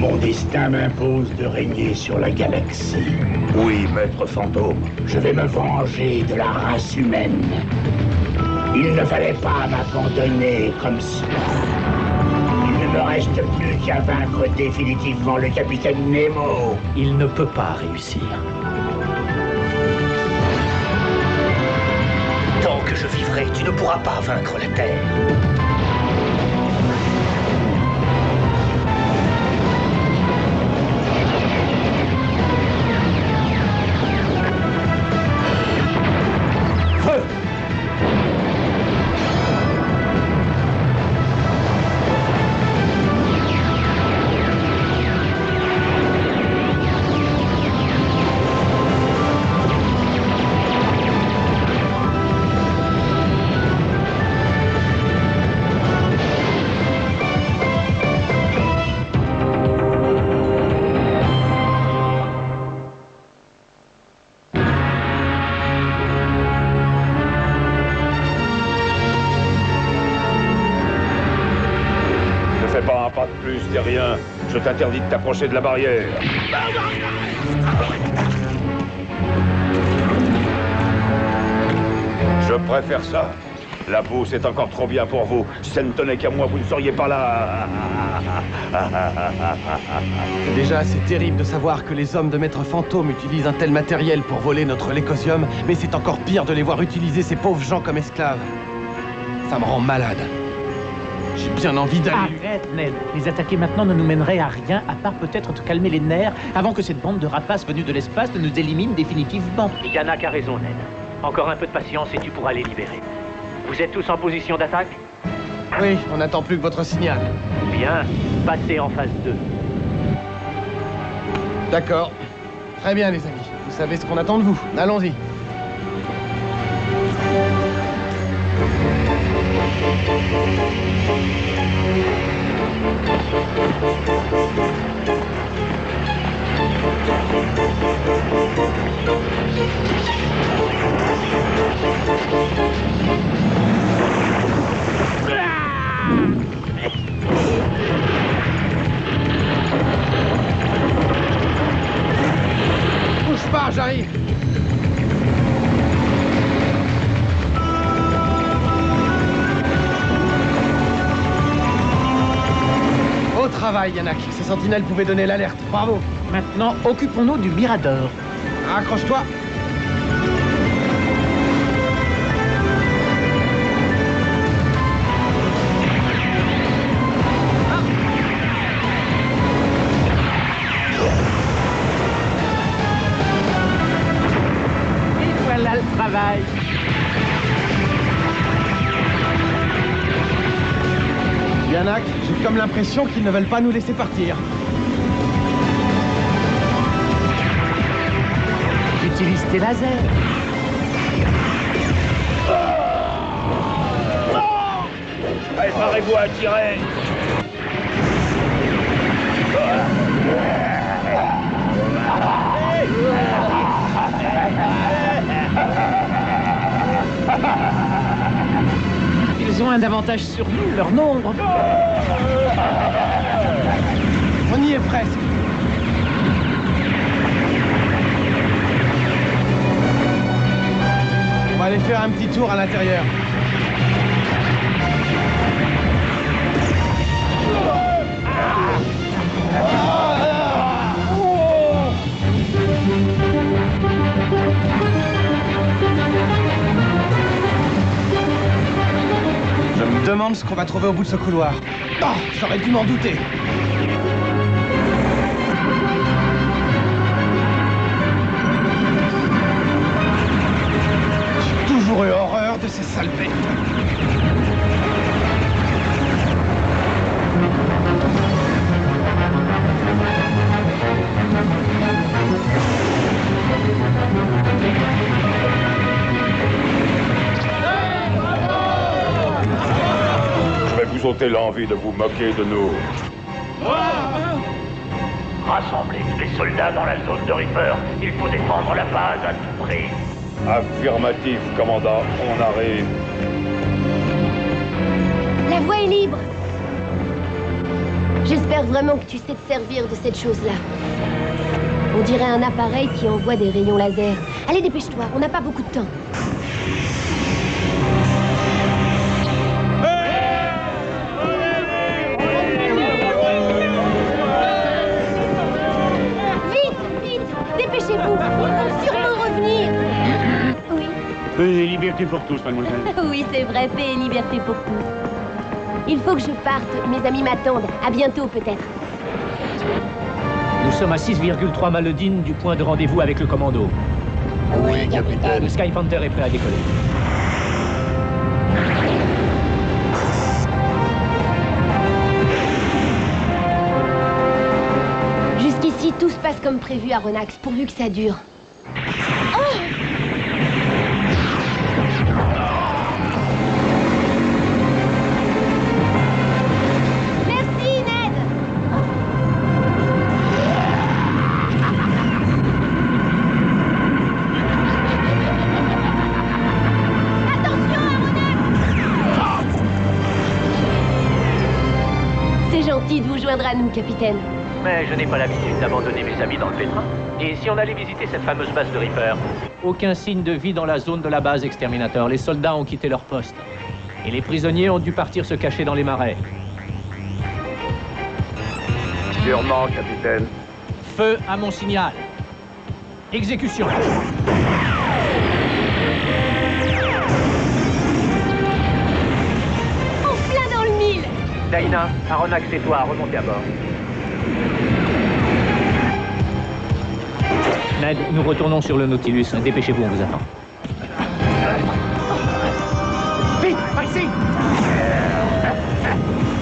Mon destin m'impose de régner sur la galaxie. Oui, maître fantôme, je vais me venger de la race humaine. Il ne fallait pas m'abandonner comme cela. Il ne me reste plus qu'à vaincre définitivement le capitaine Nemo. Il ne peut pas réussir. Tant que je vivrai, tu ne pourras pas vaincre la Terre. C'est rien. Je t'interdis de t'approcher de la barrière. Je préfère ça. La boue, c'est encore trop bien pour vous. Si ça ne tenait qu'à moi, vous ne seriez pas là. Déjà, c'est terrible de savoir que les hommes de Maître Fantôme utilisent un tel matériel pour voler notre lécosium, mais c'est encore pire de les voir utiliser ces pauvres gens comme esclaves. Ça me rend malade. J'ai bien envie d'aller... Arrête, Ned. Les attaquer maintenant ne nous mènerait à rien, à part peut-être te calmer les nerfs, avant que cette bande de rapaces venus de l'espace ne nous élimine définitivement. Yannick a raison, Ned. Encore un peu de patience et tu pourras les libérer. Vous êtes tous en position d'attaque? Oui, on n'attend plus que votre signal. Bien, passez en phase 2. D'accord. Très bien, les amis. Vous savez ce qu'on attend de vous. Allons-y. Bouge pas, j'arrive. Au travail, Yannick. Ces sentinelles pouvaient donner l'alerte. Bravo. Maintenant, occupons-nous du Mirador. Accroche-toi. Et voilà le travail. Yannick, j'ai comme l'impression qu'ils ne veulent pas nous laisser partir. Utilise tes lasers. Préparez-vous à tirer. Ils ont un avantage sur nous, leur nombre. On y est presque. On va aller faire un petit tour à l'intérieur. Je me demande ce qu'on va trouver au bout de ce couloir. Oh, j'aurais dû m'en douter. J'ai toujours eu horreur de ces sales bêtes. Vous ôtez l'envie de vous moquer de nous. Rassemblez tous les soldats dans la zone de Reaper. Il faut défendre la base à tout prix. Affirmatif, commandant. On arrive. La voie est libre. J'espère J'espère vraiment que tu sais te servir de cette chose-là. On dirait un appareil qui envoie des rayons laser. Allez, dépêche-toi, on n'a pas beaucoup de temps. Dépêchez-vous, ils vont sûrement revenir. Oui. Paix et liberté pour tous, mademoiselle. Oui, c'est vrai, paix et liberté pour tous. Il faut que je parte, mes amis m'attendent. À bientôt, peut-être. Nous sommes à 6,3 Malodine du point de rendez-vous avec le commando. Oui, capitaine. Le Sky Panther est prêt à décoller. Jusqu'ici, tout se passe comme prévu à Renax, pourvu que ça dure. Oh! Merci, Ned! Attention à Renax! C'est gentil de vous joindre à nous, capitaine. Mais je n'ai pas l'habitude d'abandonner mes amis dans le pétrin. Et si on allait visiter cette fameuse base de Reaper? Aucun signe de vie dans la zone de la base Exterminator. Les soldats ont quitté leur poste. Et les prisonniers ont dû partir se cacher dans les marais. Sûrement, capitaine. Feu à mon signal. Exécution. En plein dans le mille! Daina, Aronnax et toi, remontez à bord. Ned, nous retournons sur le Nautilus. Dépêchez-vous, on vous attend. Vite, par ici!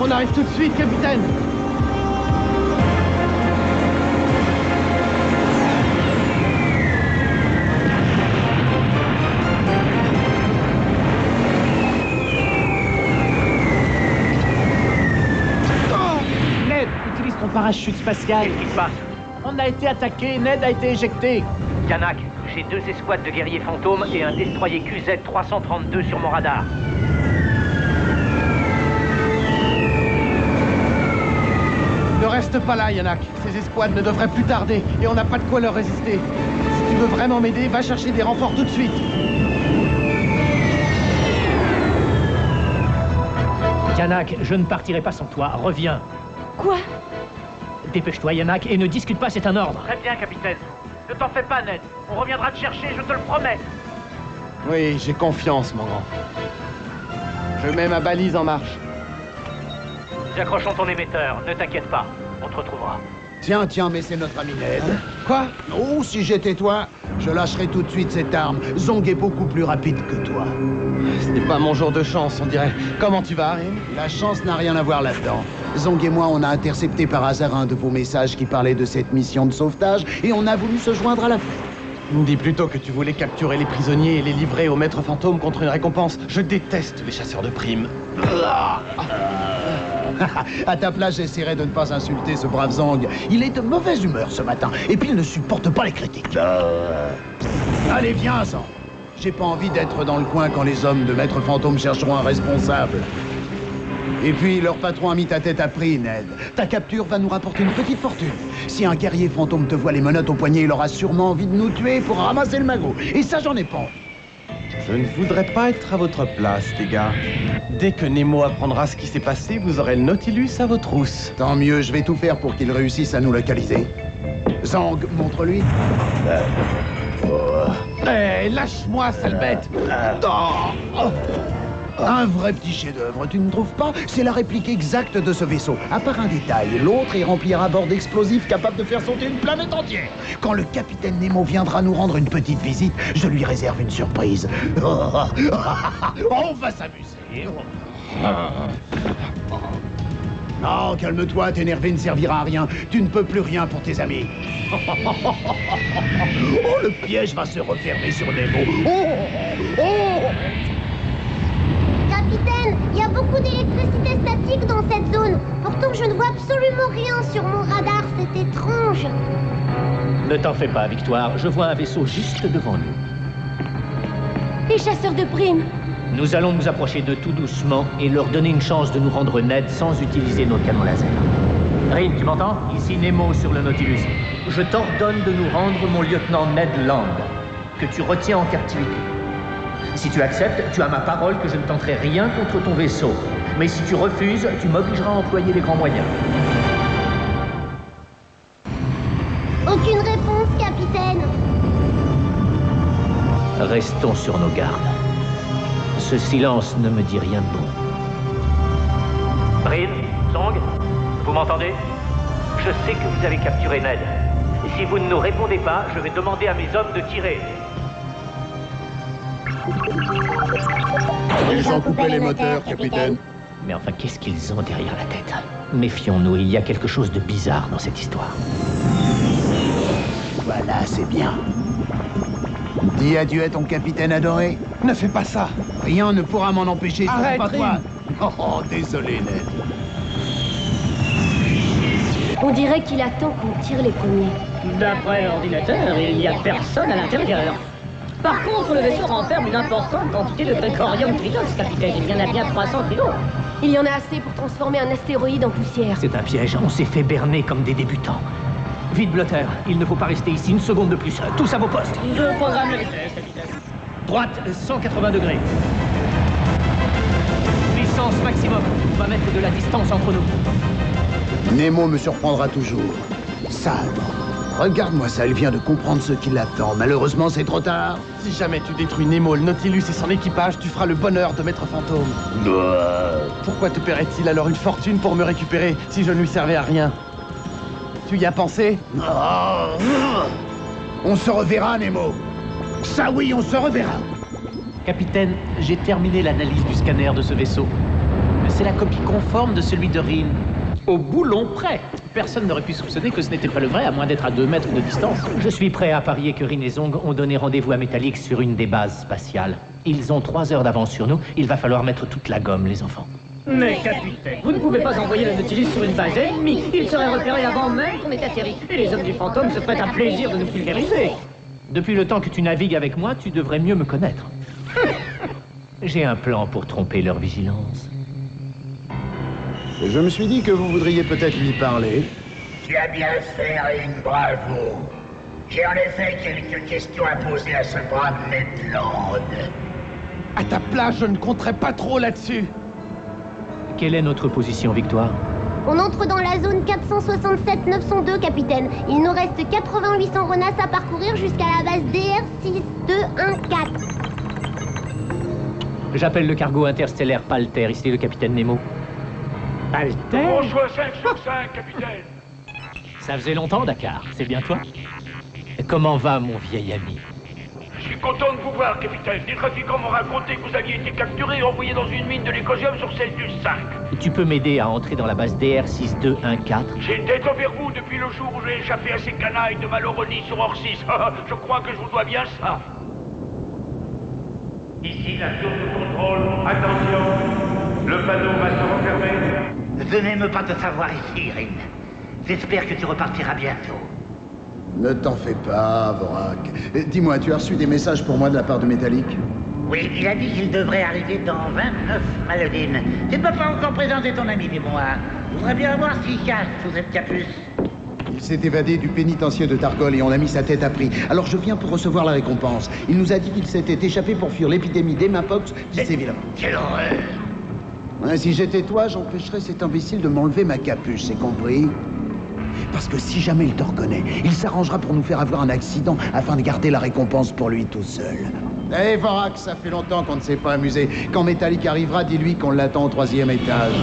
On arrive tout de suite, capitaine! Ned, utilise ton parachute spatial. Qu'est-ce qui se passe? On a été attaqué, Ned a été éjecté. Yanak, j'ai 2 escouades de guerriers fantômes et un destroyer QZ-332 sur mon radar. Ne reste pas là, Yanak. Ces escouades ne devraient plus tarder et on n'a pas de quoi leur résister. Si tu veux vraiment m'aider, va chercher des renforts tout de suite. Yanak, je ne partirai pas sans toi. Reviens. Quoi? Dépêche-toi, Yanak, et ne discute pas, c'est un ordre. Très bien, capitaine. Ne t'en fais pas, Ned. On reviendra te chercher, je te le promets. Oui, j'ai confiance, mon grand. Je mets ma balise en marche. J'accrochons ton émetteur, ne t'inquiète pas. On te retrouvera. Tiens, mais c'est notre ami Ned. Quoi? Oh, si j'étais toi, je lâcherais tout de suite cette arme. Zong est beaucoup plus rapide que toi. Ce n'est pas mon jour de chance, on dirait. Comment tu vas, Arim? La chance n'a rien à voir là-dedans. Zong et moi, on a intercepté par hasard un de vos messages qui parlait de cette mission de sauvetage et on a voulu se joindre à la fête. Dis plutôt que tu voulais capturer les prisonniers et les livrer au maître fantôme contre une récompense. Je déteste les chasseurs de primes. À ta place, j'essaierai de ne pas insulter ce brave Zong. Il est de mauvaise humeur ce matin, et puis il ne supporte pas les critiques. Allez, viens, Zong. J'ai pas envie d'être dans le coin quand les hommes de Maître Fantôme chercheront un responsable. Et puis, leur patron a mis ta tête à prix, Ned. Ta capture va nous rapporter une petite fortune. Si un guerrier fantôme te voit les menottes au poignet, il aura sûrement envie de nous tuer pour ramasser le magot. Et ça, j'en ai pas envie. Je ne voudrais pas être à votre place, les gars. Dès que Nemo apprendra ce qui s'est passé, vous aurez le Nautilus à vos trousses. Tant mieux, je vais tout faire pour qu'il réussisse à nous localiser. Zong, montre-lui. Eh, lâche-moi, sale bête! Un vrai petit chef-d'œuvre, tu ne trouves pas? C'est la réplique exacte de ce vaisseau. À part un détail, l'autre est rempli à bord d'explosifs capables de faire sauter une planète entière. Quand le capitaine Nemo viendra nous rendre une petite visite, je lui réserve une surprise. On va s'amuser. Non, calme-toi, t'énerver ne servira à rien. Tu ne peux plus rien pour tes amis. Oh, le piège va se refermer sur Nemo. Oh! Capitaine, il y a beaucoup d'électricité statique dans cette zone. Pourtant, je ne vois absolument rien sur mon radar. C'est étrange. Ne t'en fais pas, Victoire. Je vois un vaisseau juste devant nous. Les chasseurs de primes. Nous allons nous approcher d'eux tout doucement et leur donner une chance de nous rendre Ned sans utiliser nos canons laser. Green, tu m'entends? Ici Nemo sur le Nautilus. Je t'ordonne de nous rendre mon lieutenant Ned Land, que tu retiens en captivité. Si tu acceptes, tu as ma parole que je ne tenterai rien contre ton vaisseau. Mais si tu refuses, tu m'obligeras à employer les grands moyens. Aucune réponse, capitaine. Restons sur nos gardes. Ce silence ne me dit rien de bon. Green, Song, vous m'entendez? Je sais que vous avez capturé Ned. Si vous ne nous répondez pas, je vais demander à mes hommes de tirer. Ils ont coupé les moteurs, capitaine. Mais enfin, qu'est-ce qu'ils ont derrière la tête? Méfions-nous, il y a quelque chose de bizarre dans cette histoire. Voilà, c'est bien. Dis adieu à ton capitaine adoré. Ne fais pas ça. Rien ne pourra m'en empêcher, Arrête, pas toi. Rim. Oh, désolé, Ned. On dirait qu'il attend qu'on tire les premiers. D'après l'ordinateur, il n'y a personne à l'intérieur. Par contre, le vaisseau renferme une importante quantité de Tricorium Tritos, capitaine. Il y en a bien 300 kilos. Il y en a assez pour transformer un astéroïde en poussière. C'est un piège, on s'est fait berner comme des débutants. Vite, Blotter, il ne faut pas rester ici une seconde de plus. Tous à vos postes. Je programme la vitesse, capitaine. Droite, 180 degrés. Puissance maximum. On va mettre de la distance entre nous. Nemo me surprendra toujours. Sabre. Regarde-moi ça, elle vient de comprendre ce qui l'attend. Malheureusement, c'est trop tard. Si jamais tu détruis Nemo, le Nautilus et son équipage, tu feras le bonheur de Maître Fantôme. Pourquoi te paierait-il alors une fortune pour me récupérer si je ne lui servais à rien? Tu y as pensé? On se reverra, Nemo. Ça oui, on se reverra. Capitaine, j'ai terminé l'analyse du scanner de ce vaisseau. C'est la copie conforme de celui de Rin. Au boulon près. Personne n'aurait pu soupçonner que ce n'était pas le vrai, à moins d'être à 2 mètres de distance. Je suis prêt à parier que Rin et Zong ont donné rendez-vous à Metallic sur une des bases spatiales. Ils ont 3 heures d'avance sur nous. Il va falloir mettre toute la gomme, les enfants. Mais capitaine, vous ne pouvez pas envoyer le Nautilus sur une base ennemie. Il serait repéré avant même qu'on ait atterri. Et les hommes du fantôme se feraient un plaisir de nous pulvériser. Depuis le temps que tu navigues avec moi, tu devrais mieux me connaître. J'ai un plan pour tromper leur vigilance. Je me suis dit que vous voudriez peut-être lui parler. Tu as bien fait, Rin, bravo. J'ai en effet quelques questions à poser à ce brave Ned Land. À ta place, je ne compterais pas trop là-dessus. Quelle est notre position, Victoire? On entre dans la zone 467-902, capitaine. Il nous reste 8800 renasses à parcourir jusqu'à la base DR6214. J'appelle le cargo interstellaire Palter, ici le capitaine Nemo. Palter? Bonjour 5 sur 5, capitaine. Ça faisait longtemps, Dakar. C'est bien toi? Comment va, mon vieil ami? Je suis content de vous voir, capitaine. Les trafiquants m'ont raconté que vous aviez été capturé et envoyé dans une mine de l'écosium sur Celsius 5. Tu peux m'aider à entrer dans la base DR6214? J'ai une tête envers vous depuis le jour où j'ai échappé à ces canailles de Maloroni sur Orsis. Je crois que je vous dois bien ça. Ici, la tour de contrôle. Attention, le panneau va se refermer. Je n'aime pas te savoir ici, Rin. J'espère que tu repartiras bientôt. Ne t'en fais pas, Vorak. Dis-moi, tu as reçu des messages pour moi de la part de Metallic? Oui, il a dit qu'il devrait arriver dans 29 Malodine. Tu ne peux pas encore présenter ton ami, dis-moi. Je voudrais bien voir s'il cache sous cette capuce. Il s'est évadé du pénitencier de Targol et on a mis sa tête à prix. Alors je viens pour recevoir la récompense. Il nous a dit qu'il s'était échappé pour fuir l'épidémie d'Hémapox qui sévit là. Quelle horreur! Si j'étais toi, j'empêcherais cet imbécile de m'enlever ma capuche, c'est compris? Parce que si jamais il te reconnaît, il s'arrangera pour nous faire avoir un accident afin de garder la récompense pour lui tout seul. Eh, Vorak, ça fait longtemps qu'on ne s'est pas amusé. Quand Metallic arrivera, dis-lui qu'on l'attend au 3e étage.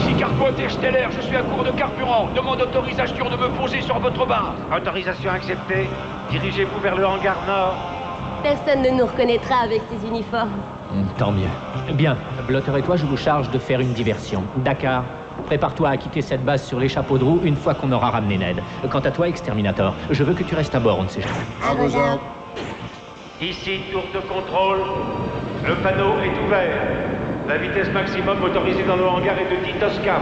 Ici cargo interstellaire, je suis à court de carburant. Demande autorisation de me poser sur votre base. Autorisation acceptée. Dirigez-vous vers le hangar nord. Personne ne nous reconnaîtra avec ces uniformes. Tant mieux. Bien, Blotter et toi, je vous charge de faire une diversion. Dakar, prépare-toi à quitter cette base sur les chapeaux de roue une fois qu'on aura ramené Ned. Quant à toi, Exterminator, je veux que tu restes à bord, on ne sait jamais. À vos ordres. Ici, tour de contrôle. Le panneau est ouvert. La vitesse maximum autorisée dans le hangar est de 10 Tosca.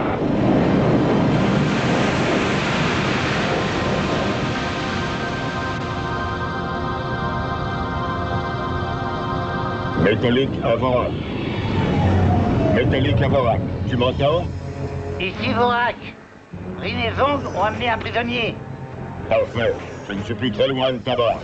Metallic à Vorak. Metallic à Vorak. Tu m'entends? Ici Vorak. Rin et Zong ont amené un prisonnier. Parfait. Je ne suis plus très loin de tabac.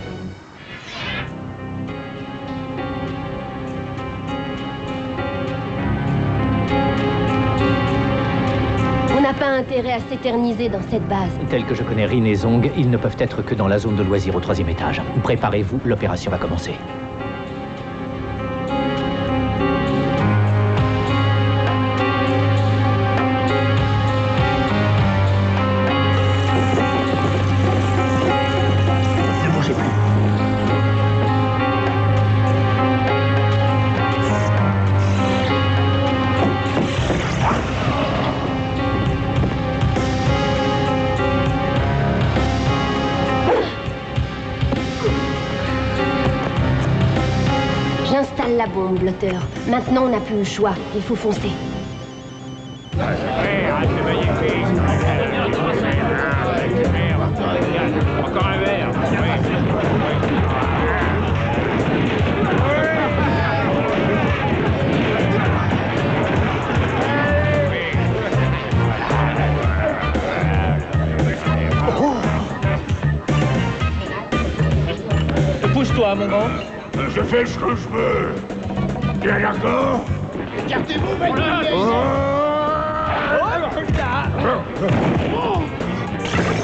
On n'a pas intérêt à s'éterniser dans cette base. Tel que je connais Rin et Zong, ils ne peuvent être que dans la zone de loisirs au 3e étage. Préparez-vous, l'opération va commencer. Ne bougez plus. J'installe la bombe, Blotter. Maintenant, on n'a plus le choix. Il faut foncer. Encore un verre. Pousse-toi, mon grand. Je fais ce que je veux. Tu es d'accord? Écartez-vous, maintenant.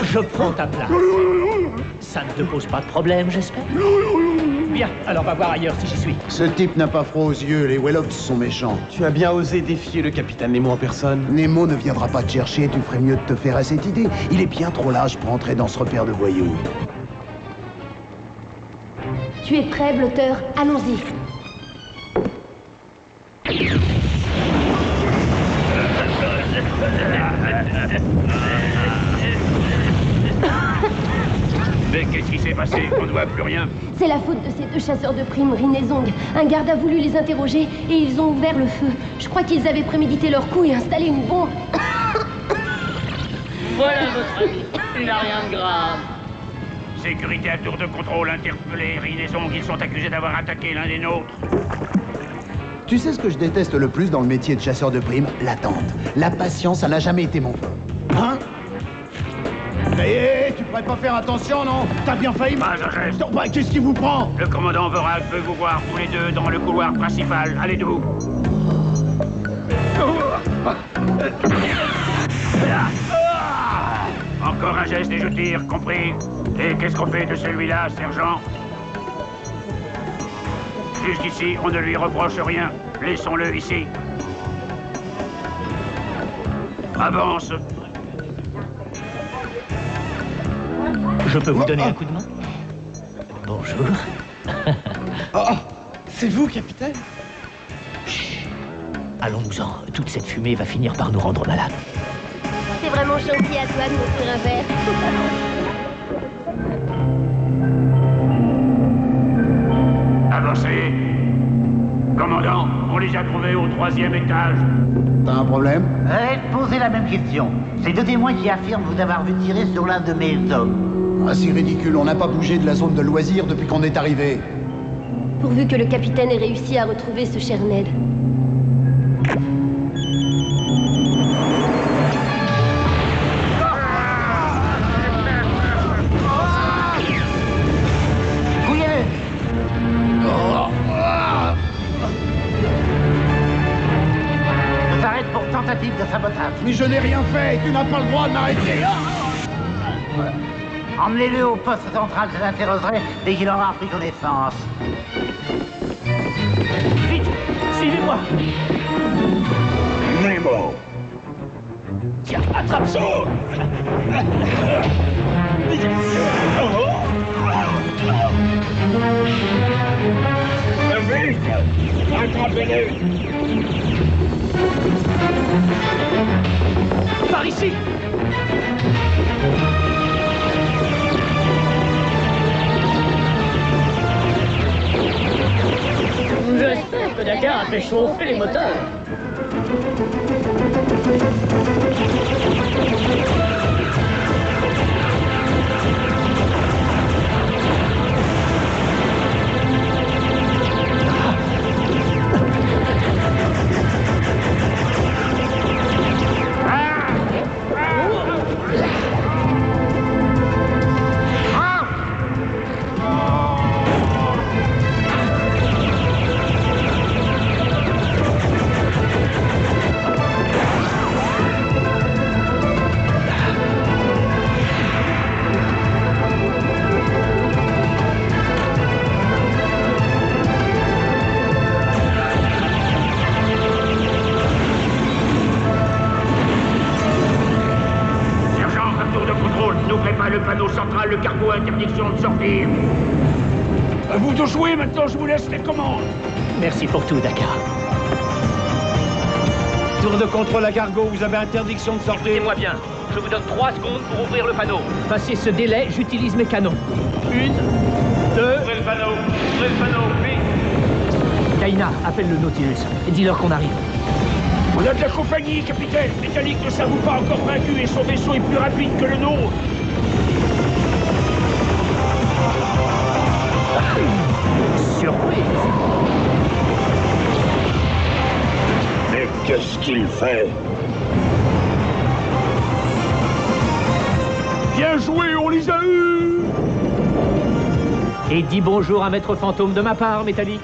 Je prends ta place. Ça ne te pose pas de problème, j'espère? Bien, alors va voir ailleurs si j'y suis. Ce type n'a pas froid aux yeux, les Wellops sont méchants. Tu as bien osé défier le capitaine Nemo en personne. Nemo ne viendra pas te chercher, tu ferais mieux de te faire à cette idée. Il est bien trop lâche pour entrer dans ce repère de voyous. Tu es prêt, Blotter? Allons-y. Mais qu'est-ce qui s'est passé? On ne voit plus rien. C'est la faute de ces deux chasseurs de primes, Rin et Zong. Un garde a voulu les interroger et ils ont ouvert le feu. Je crois qu'ils avaient prémédité leur coup et installé une bombe. Voilà votre ami. Il n'a rien de grave. Sécurité à tour de contrôle interpellée. Rin et Zong, ils sont accusés d'avoir attaqué l'un des nôtres. Tu sais ce que je déteste le plus dans le métier de chasseur de primes? L'attente. La patience, ça n'a jamais été mon fort. Hein? Hé, tu pourrais pas faire attention, non? T'as bien failli... Pas un geste. Bah, qu'est-ce qui vous prend? Le commandant Vorak veut vous voir tous les deux dans le couloir principal. Allez d'où? Encore un geste et je tire, compris? Et qu'est-ce qu'on fait de celui-là, sergent? Jusqu'ici, on ne lui reproche rien. Laissons-le ici. Avance. Je peux vous donner un coup de main? Bonjour. Oh, c'est vous, capitaine? Chut. Allons-nous-en. Toute cette fumée va finir par nous rendre malades. C'est vraiment gentil à toi de m'offrir un verre. Avancez. Commandant, on les a trouvés au 3e étage. T'as un problème? Posez la même question. C'est deux témoins qui affirment vous avoir vu tirer sur l'un de mes hommes. Ah, c'est ridicule, on n'a pas bougé de la zone de loisirs depuis qu'on est arrivé. Pourvu que le capitaine ait réussi à retrouver ce cher Ned. Fouillez-le. Je t'arrête pour tentative de sabotage. Mais je n'ai rien fait, tu n'as pas le droit de m'arrêter. Emmenez-le au poste central, je l'interrogerai dès qu'il aura pris connaissance. Vite, suivez-moi. Nemo. Tiens, attrape ça. Vite. Attrapez-le. Par ici. J'espère que Dakar a fait chauffer les moteurs. n'ouvrez pas le panneau central, le cargo a interdiction de sortir. À vous de jouer, maintenant je vous laisse les commandes. Merci pour tout, Dakar. Tour de contrôle à cargo, vous avez interdiction de sortir. Écoutez-moi bien, je vous donne 3 secondes pour ouvrir le panneau. Passé ce délai, j'utilise mes canons. 1, 2... Ouvrez le panneau, vite. Kaina, appelle le Nautilus et dis-leur qu'on arrive. On a de la compagnie, capitaine. Métallique ne s'avoue pas encore vaincu et son vaisseau est plus rapide que le nôtre. Surprise. Mais qu'est-ce qu'il fait? Bien joué, on les a eus. Et dis bonjour à Maître Fantôme de ma part, Métallique.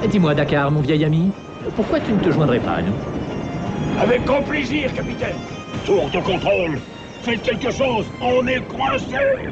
Dis-moi, Dakar, mon vieil ami, pourquoi tu ne te joindrais pas à nous? Avec grand plaisir, capitaine. Tour de contrôle. Faites quelque chose, on est coincés.